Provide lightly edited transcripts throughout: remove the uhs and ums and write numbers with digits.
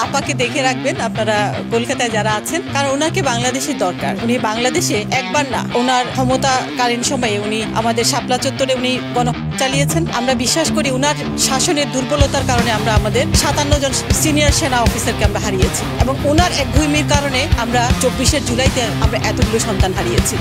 আপাকে দেখে রাখবেন আপনারা কলকাতায় যারা আছেন, কারণ ওনাকে বাংলাদেশের দরকার। উনি বাংলাদেশে একবার না, ওনার ক্ষমতাকালীন সময়ে উনি আমাদের শাপলা চত্বরে উনি চালিয়েছেন। আমরা বিশ্বাস করি উনার শাসনের দুর্বলতার কারণে আমরা আমাদের 57 জন সিনিয়র সেনা অফিসারকে আমরা হারিয়েছি, এবং ওনার একগুঁইমির কারণে আমরা 24শে জুলাইতে আমরা এতগুলো সন্তান হারিয়েছি।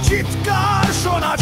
চিৎকার শোনা